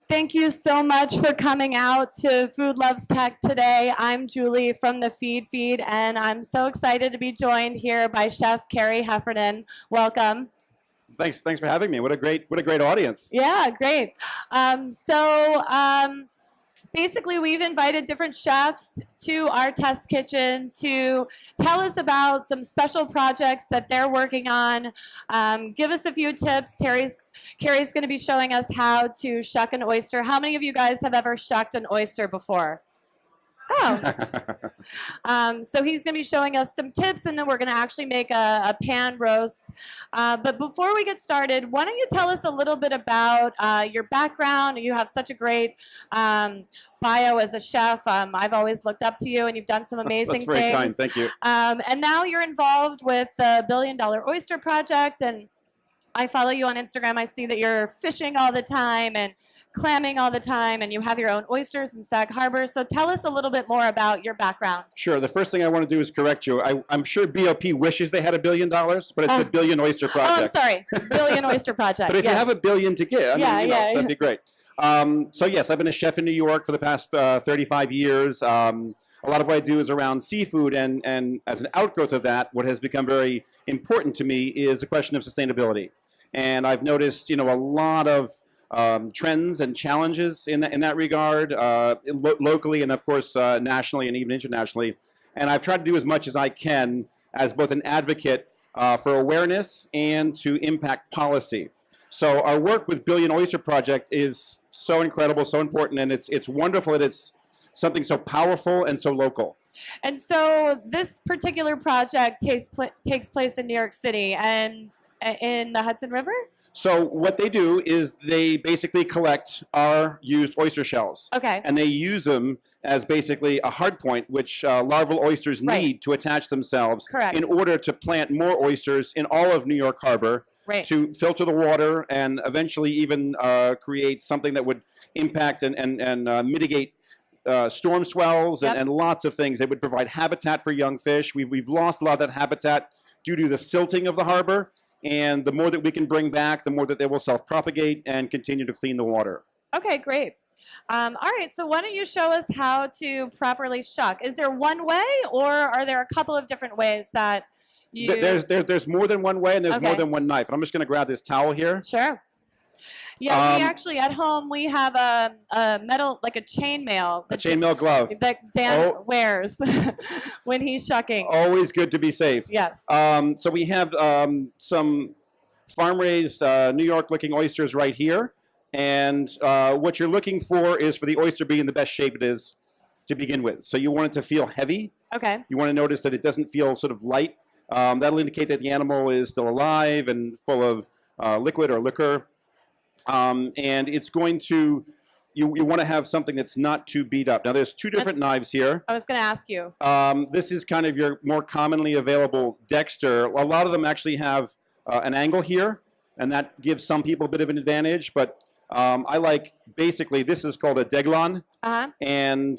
Thank you so much for coming out to Food Loves Tech today. I'm Julie from the feedfeed, and I'm so excited to be joined here by Chef Kerry Hefferman. Welcome. Thanks for having me. What a great audience. Yeah, great. Basically, we've invited different chefs to our test kitchen to tell us about some special projects that they're working on. Give us a few tips. Kerry's going to be showing us how to shuck an oyster. How many of you guys have ever shucked an oyster before? Oh. So he's going to be showing us some tips, and then we're going to actually make a pan roast. But before we get started, why don't you tell us a little bit about your background? You have such a great bio as a chef. I've always looked up to you, and you've done some amazing things. That's very kind. Thank you. And now you're involved with the $1 Billion Oyster Project, and I follow you on Instagram. I see that you're fishing all the time and clamming all the time, and you have your own oysters in Sag Harbor. So tell us a little bit more about your background. Sure. The first thing I want to do is correct you. I'm sure BOP wishes they had $1 billion, but it's a Billion Oyster Project. Oh, I'm sorry. Billion Oyster Project. But if you have $1 billion to give, that'd be great. So yes, I've been a chef in New York for the past 35 years. A lot of what I do is around seafood, and as an outgrowth of that, what has become very important to me is the question of sustainability. And I've noticed, a lot of trends and challenges in that regard, locally and of course nationally and even internationally. And I've tried to do as much as I can as both an advocate for awareness and to impact policy. So our work with Billion Oyster Project is so incredible, so important, and it's wonderful that it's something so powerful and so local. And so this particular project takes place in New York City and in the Hudson River? So what they do is they basically collect our used oyster shells. Okay. And they use them as basically a hard point, which larval oysters need to attach themselves in order to plant more oysters in all of New York Harbor to filter the water and eventually even create something that would impact and mitigate storm swells and lots of things. They would provide habitat for young fish. We've lost a lot of that habitat due to the silting of the harbor. And the more that we can bring back, the more that they will self-propagate and continue to clean the water. Okay, great. All right, so why don't you show us how to properly shuck? Is there one way, or are there a couple of different ways that you... There's more than one way, and there's more than one knife. And I'm just going to grab this towel here. Sure. Yeah, we actually, at home, we have a metal, like a chainmail. A chainmail glove. That Dan wears when he's shucking. Always good to be safe. Yes. So we have some farm-raised New York-looking oysters right here. And what you're looking for is for the oyster to be in the best shape it is to begin with. So you want it to feel heavy. Okay. You want to notice that it doesn't feel sort of light. That'll indicate that the animal is still alive and full of liquid or liquor. And it's going to, you want to have something that's not too beat up. Now, there's two different knives here. I was going to ask you. This is kind of your more commonly available Dexter. A lot of them actually have an angle here, and that gives some people a bit of an advantage. But I like, basically, this is called a Deglon. And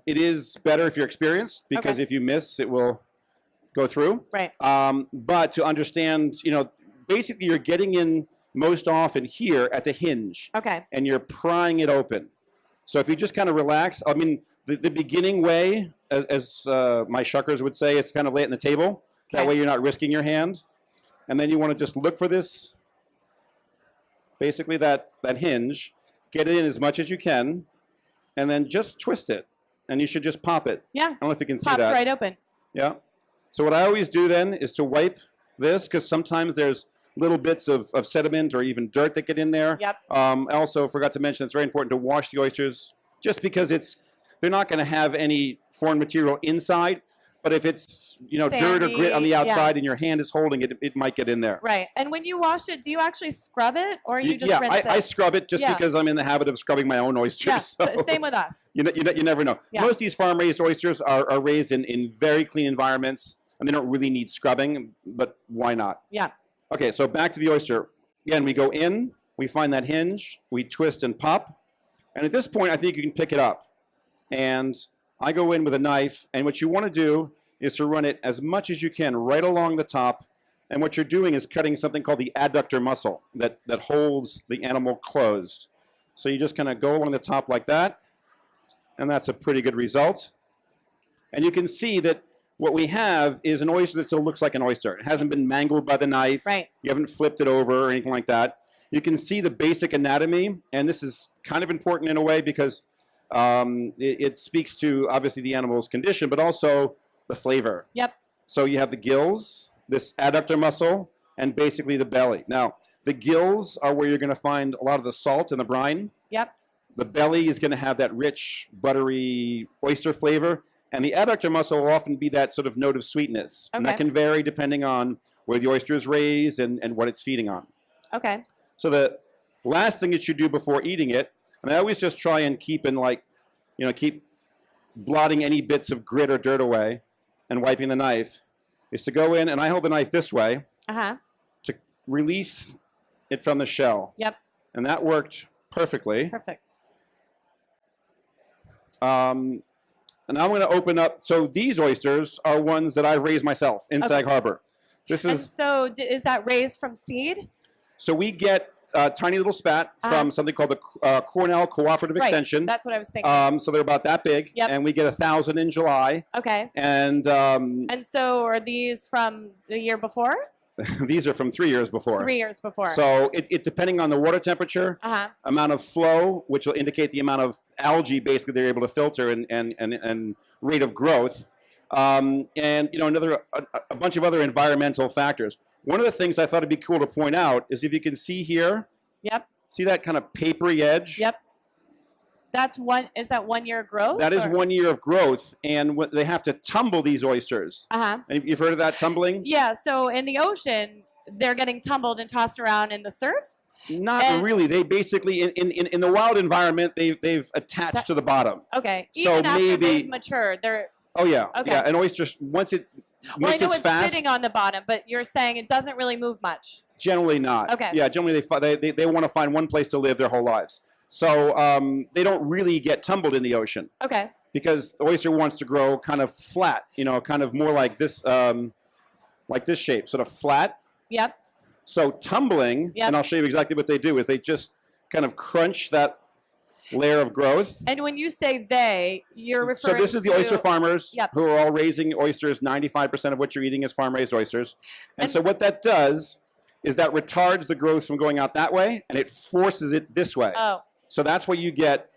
it is better if you're experienced, because if you miss, it will go through. Right. But to understand, basically you're getting in most often here at the hinge. Okay. And you're prying it open. So if you just kind of relax, I mean, the beginning way, as my shuckers would say, is kind of lay it on the table. That way you're not risking your hand. And then you want to just look for this, basically that hinge, get it in as much as you can, and then just twist it. And you should just pop it. Yeah. I don't know if you can see that. that. Pop right open. Yeah. So what I always do then is to wipe this, because sometimes there's little bits of sediment or even dirt that get in there. Yep. I also forgot to mention it's very important to wash the oysters, just because they're not going to have any foreign material inside. But if it's sandy, dirt or grit on the outside and your hand is holding it, it might get in there. Right. And when you wash it, do you actually scrub it, or you just rinse it? I scrub it just because I'm in the habit of scrubbing my own oysters. Yes, so same with us. You never know. Yeah. Most of these farm-raised oysters are raised in very clean environments, and they don't really need scrubbing, but why not? Yeah. Okay, so back to the oyster. Again, we go in, we find that hinge, we twist and pop, and at this point, I think you can pick it up. And I go in with a knife, and what you want to do is to run it as much as you can right along the top, and what you're doing is cutting something called the adductor muscle that holds the animal closed. So you just kind of go along the top like that, and that's a pretty good result. And you can see that what we have is an oyster that still looks like an oyster. It hasn't been mangled by the knife. Right. You haven't flipped it over or anything like that. You can see the basic anatomy, and this is kind of important in a way because it speaks to, obviously, the animal's condition, but also the flavor. Yep. So you have the gills, this adductor muscle, and basically the belly. Now, the gills are where you're going to find a lot of the salt and the brine. Yep. The belly is going to have that rich, buttery oyster flavor. And the adductor muscle will often be that sort of note of sweetness. Okay. And that can vary depending on where the oyster is raised and what it's feeding on. Okay. So the last thing that you do before eating it, and I always just try and keep keep blotting any bits of grit or dirt away and wiping the knife, is to go in, and I hold the knife this way, to release it from the shell. Yep. And that worked perfectly. Perfect. And I'm going to open up. So these oysters are ones that I've raised myself in Sag Harbor. This is. And so is that raised from seed? So we get a tiny little spat from something called the Cornell Cooperative Extension. That's what I was thinking. So they're about that big. Yep. And we get 1,000 in July. Okay. And so are these from the year before? these are from 3 years before. 3 years before. So it's depending on the water temperature, amount of flow, which will indicate the amount of algae basically they're able to filter and rate of growth, and a bunch of other environmental factors. One of the things I thought it'd be cool to point out is if you can see here. Yep. See that kind of papery edge? Yep. Is that 1 year growth? That is 1 year of growth, and they have to tumble these oysters. And you've heard of that, tumbling? Yeah, so in the ocean, they're getting tumbled and tossed around in the surf? Not really. They basically, in the wild environment, they've attached to the bottom. Okay. So even after maybe they've matured, they're... Oh, yeah. Okay. Yeah, an oyster, once it's fast... sitting on the bottom, but you're saying it doesn't really move much. Generally not. Okay. Yeah, generally they want to find one place to live their whole lives. So they don't really get tumbled in the ocean. Okay. Because the oyster wants to grow kind of flat, kind of more like this shape, sort of flat. Yep. So tumbling, and I'll show you exactly what they do, is they just kind of crunch that layer of growth. And when you say they, you're referring to... So this is the oyster farmers who are all raising oysters. 95% of what you're eating is farm-raised oysters. And so what that does is that retards the growth from going out that way, and it forces it this way. Oh. So that's where you get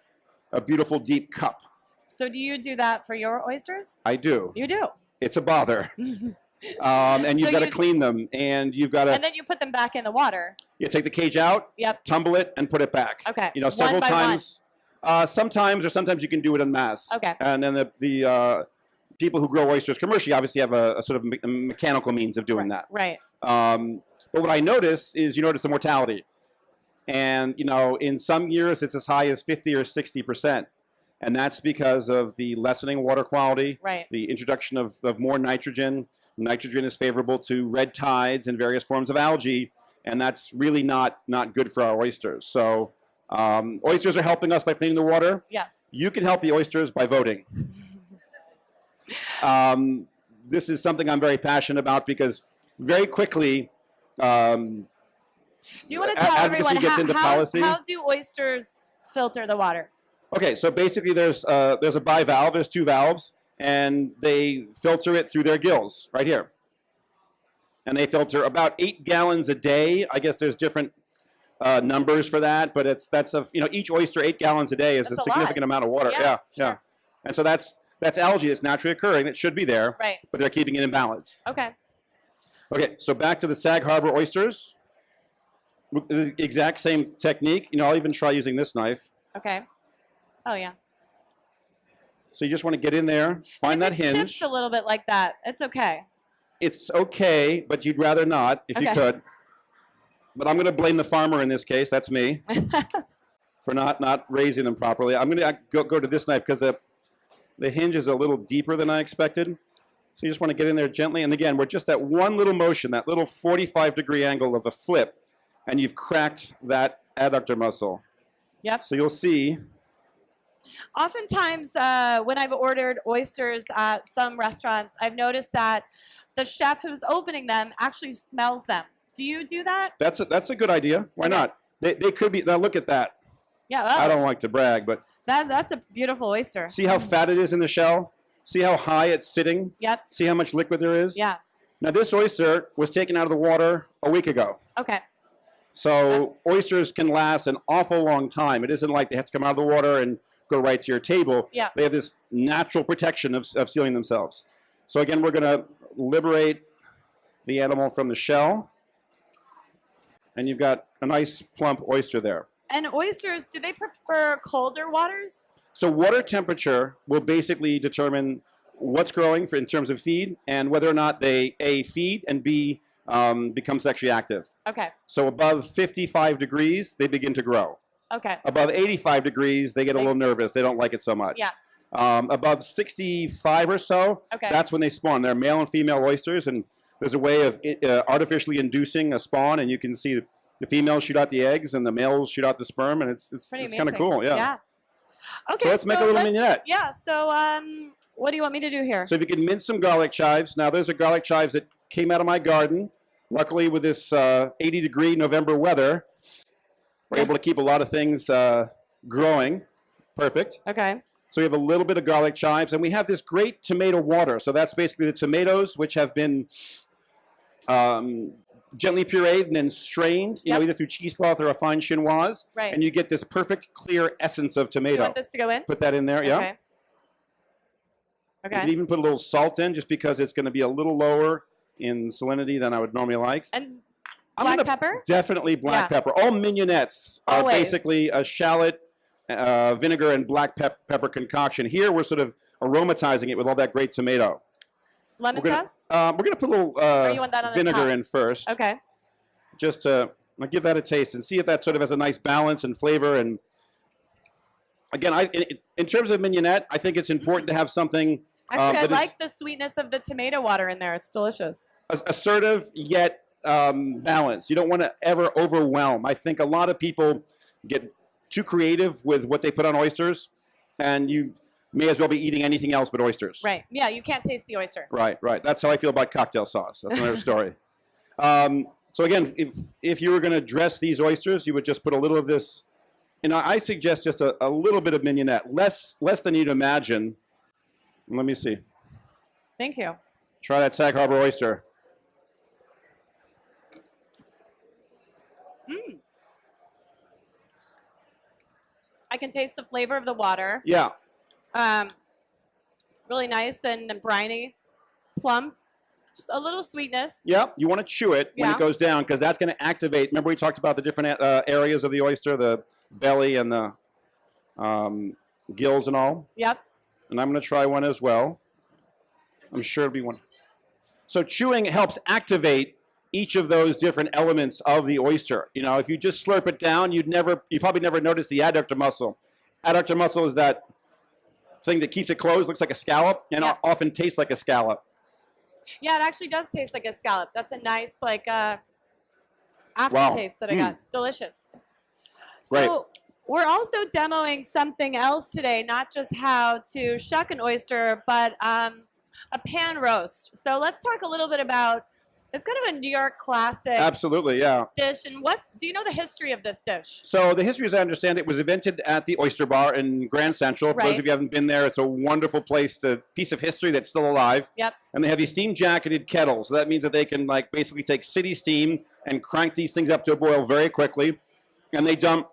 a beautiful deep cup. So do you do that for your oysters? I do. You do? It's a bother. And you've got to clean them, and you've got to... And then you put them back in the water. You take the cage out, tumble it, and put it back. Okay. Several times. Sometimes you can do it en masse. Okay. And then the people who grow oysters commercially obviously have a sort of mechanical means of doing that. Right. But what I notice is you notice the mortality. And, in some years it's as high as 50 or 60%. And that's because of the lessening water quality, the introduction of more nitrogen. Nitrogen is favorable to red tides and various forms of algae, and that's really not good for our oysters. So oysters are helping us by cleaning the water. Yes. You can help the oysters by voting. This is something I'm very passionate about because very quickly... do you want to tell everyone how do oysters filter the water? Okay, so basically there's a bivalve, there's two valves, and they filter it through their gills right here. And they filter about 8 gallons a day. I guess there's different numbers for that, but each oyster 8 gallons a day is a significant amount of water. Yeah, sure. And so that's algae that's naturally occurring that should be there, but they're keeping it in balance. Okay. Okay, so back to the Sag Harbor oysters. The exact same technique. I'll even try using this knife. Okay. Oh, yeah. So you just want to get in there, find that hinge. Chips a little bit like that. It's okay. It's okay, but you'd rather not if you could. But I'm going to blame the farmer in this case. That's me for not raising them properly. I'm going to go to this knife because the hinge is a little deeper than I expected. So you just want to get in there gently. And again, we're just that one little motion, that little 45-degree angle of a flip, and you've cracked that adductor muscle. Yep. So you'll see. Oftentimes, when I've ordered oysters at some restaurants, I've noticed that the chef who's opening them actually smells them. Do you do that? That's a good idea. Why not? They could be. Now look at that. Yeah. I don't like to brag, but that's a beautiful oyster. see how fat it is in the shell? See how high it's sitting? Yep. See how much liquid there is? Yeah. Now, this oyster was taken out of the water a week ago. Okay. So oysters can last an awful long time. It isn't like they have to come out of the water and go right to your table. Yeah. They have this natural protection of sealing themselves. So again, we're going to liberate the animal from the shell. And you've got a nice plump oyster there. And oysters, do they prefer colder waters? So water temperature will basically determine what's growing in terms of feed and whether or not they A, feed, and B, become sexually active. Okay. So above 55 degrees, they begin to grow. Okay. Above 85 degrees, they get a little nervous. They don't like it so much. Yeah. Above 65 or so, okay. That's when they spawn. They're male and female oysters, and there's a way of artificially inducing a spawn, and you can see the females shoot out the eggs and the males shoot out the sperm, and it's kind of cool. Yeah. Yeah. Okay. So let's make a little mignonette. Yeah. So what do you want me to do here? So if you can mince some garlic chives. Now, those are garlic chives that came out of my garden. Luckily, with this 80-degree November weather, we're able to keep a lot of things growing. Perfect. Okay. So we have a little bit of garlic chives, and we have this great tomato water. So that's basically the tomatoes, which have been gently pureed and then strained, you know, either through cheesecloth or a fine chinoise. Right. And you get this perfect, clear essence of tomato. You want this to go in? Put that in there, yeah. Okay. You can even put a little salt in just because it's going to be a little lower in salinity than I would normally like. And black pepper? Definitely black pepper. All mignonettes are basically a shallot, vinegar, and black pepper concoction. Here we're sort of aromatizing it with all that great tomato. Lemon sauce? We're going to put a little vinegar in first. Okay. Just to give that a taste and see if that sort of has a nice balance and flavor. And again, in terms of mignonette, I think it's important to have something. Actually, I like the sweetness of the tomato water in there. It's delicious. Assertive yet balanced. You don't want to ever overwhelm. I think a lot of people get too creative with what they put on oysters, and you may as well be eating anything else but oysters. Right. Yeah, you can't taste the oyster. Right. That's how I feel about cocktail sauce. That's another story. So again, if you were going to dress these oysters, you would just put a little of this. And I suggest just a little bit of mignonette, less than you'd imagine. Let me see. Thank you. Try that Sag Harbor oyster. I can taste the flavor of the water. Yeah. Really nice and briny, plump, just a little sweetness. Yeah, you want to chew it when it goes down because that's going to activate. Remember we talked about the different areas of the oyster, the belly and the gills and all? Yep. And I'm going to try one as well. I'm sure it'll be one. So chewing helps activate each of those different elements of the oyster. You know, if you just slurp it down, you probably never notice the adductor muscle. Adductor muscle is that thing that keeps it closed, looks like a scallop, and often tastes like a scallop. Yeah, it actually does taste like a scallop. That's a nice, aftertaste that I got. Delicious. So we're also demoing something else today, not just how to shuck an oyster, but a pan roast. So let's talk a little bit about, it's kind of a New York classic. Absolutely, yeah. Dish. And do you know the history of this dish? So the history, as I understand it, was invented at the Oyster Bar in Grand Central. For those of you who haven't been there, it's a wonderful piece of history that's still alive. Yep. And they have these steam-jacketed kettles. So that means that they can basically take city steam and crank these things up to a boil very quickly. And they dump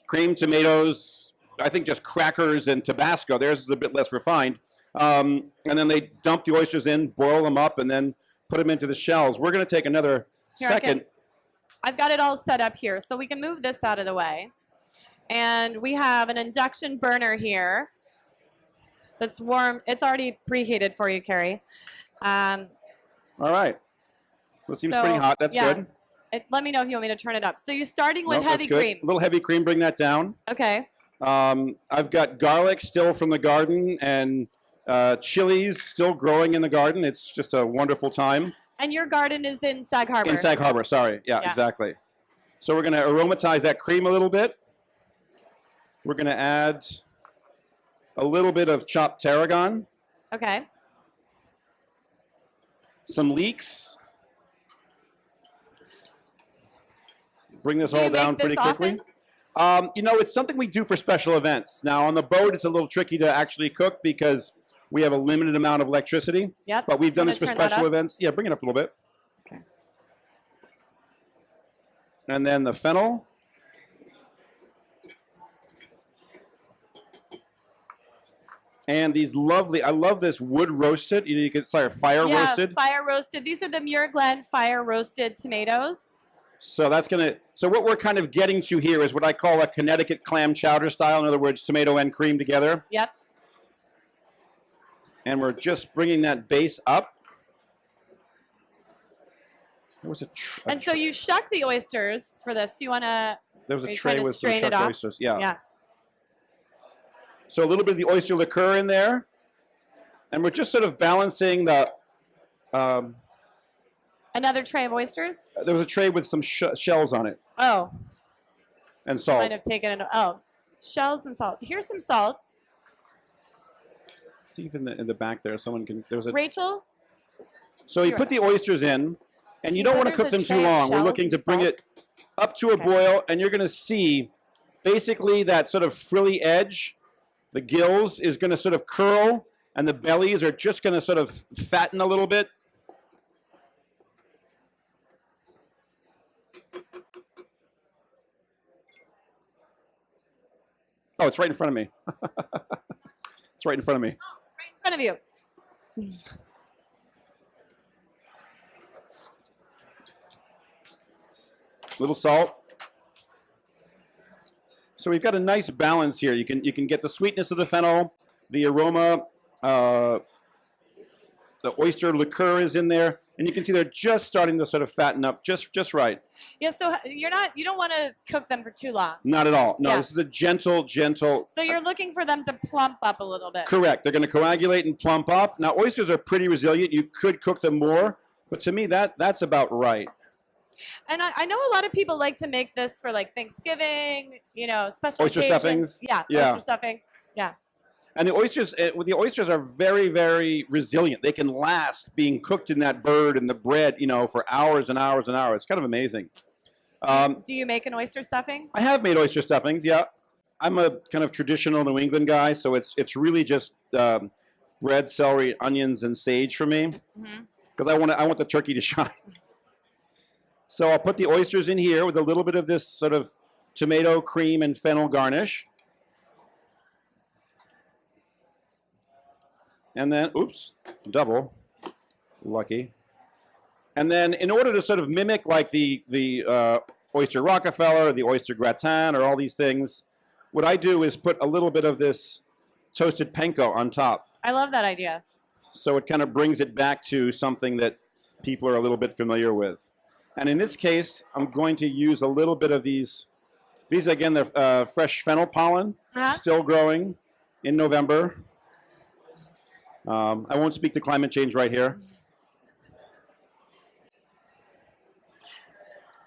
cream, tomatoes, I think just crackers and Tabasco. Theirs is a bit less refined. And then they dump the oysters in, boil them up, and then put them into the shells. We're going to take another second. I've got it all set up here, so we can move this out of the way. And we have an induction burner here that's warm. It's already preheated for you, Kerry. All right. Well, it seems pretty hot. That's good. Let me know if you want me to turn it up. So you're starting with heavy cream. A little heavy cream. Bring that down. Okay. I've got garlic still from the garden and chilies still growing in the garden. It's just a wonderful time. And your garden is in Sag Harbor. In Sag Harbor, sorry. Yeah, exactly. So we're going to aromatize that cream a little bit. We're going to add a little bit of chopped tarragon. Okay. Some leeks. Bring this all down pretty quickly. You know, it's something we do for special events. Now, on the boat, it's a little tricky to actually cook because we have a limited amount of electricity. Yep. But we've done this for special events. Yeah, bring it up a little bit. Okay. And then the fennel. And these lovely, I love this wood roasted. You can, sorry, fire roasted. Yeah, fire roasted. These are the Muir Glen fire roasted tomatoes. So that's going to, so what we're kind of getting to here is what I call a Connecticut clam chowder style. In other words, tomato and cream together. Yep. And we're just bringing that base up. There was and so you shuck the oysters for this. Do you want to? There was a tray with some shucked oysters. Yeah. Yeah. So a little bit of the oyster liqueur in there. And we're just sort of balancing the... Another tray of oysters? There was a tray with some shells on it. Oh. And salt. Might have taken it. Oh, shells and salt. Here's some salt. See if in the back there someone can... There was a... Rachel? So you put the oysters in, and you don't want to cook them too long. We're looking to bring it up to a boil, and you're going to see basically that sort of frilly edge. The gills is going to sort of curl, and the bellies are just going to sort of fatten a little bit. Oh, it's right in front of me. It's right in front of me. Oh, right in front of you. Little salt. So we've got a nice balance here. You can get the sweetness of the fennel, the aroma, the oyster liqueur is in there, and you can see they're just starting to sort of fatten up just right. Yeah, so you don't want to cook them for too long. Not at all. No, This is a gentle. So you're looking for them to plump up a little bit. Correct. They're going to coagulate and plump up. Now oysters are pretty resilient. You could cook them more, but to me that's about right. And I know a lot of people like to make this for like Thanksgiving, special oyster occasions. Stuffings. Yeah, oyster stuffing. Yeah. And the oysters are very, very resilient. They can last being cooked in that bird and the bread, for hours and hours and hours. It's kind of amazing. Do you make an oyster stuffing? I have made oyster stuffings, yeah. I'm a kind of traditional New England guy, so it's really just bread, celery, onions, and sage for me, because I want the turkey to shine. So I'll put the oysters in here with a little bit of this sort of tomato, cream, and fennel garnish. And then, oops, double, lucky. And then in order to sort of mimic like the oyster Rockefeller, the oyster gratin, or all these things, what I do is put a little bit of this toasted panko on top. I love that idea. So it kind of brings it back to something that people are a little bit familiar with. And in this case, I'm going to use a little bit of these. These, again, they're fresh fennel pollen, still growing in November. I won't speak to climate change right here.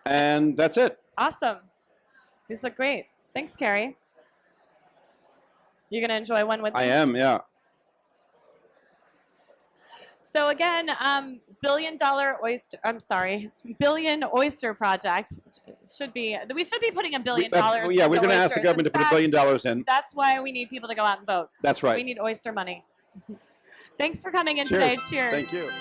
And that's it. Awesome. These look great. Thanks, Kerry. You're going to enjoy one with me? I am, yeah. So again, billion oyster project should be, we should be putting $1 billion. Yeah, we're going to ask the government to put $1 billion in. That's why we need people to go out and vote. That's right. We need oyster money. Thanks for coming in Cheers. today. Cheers. Thank you.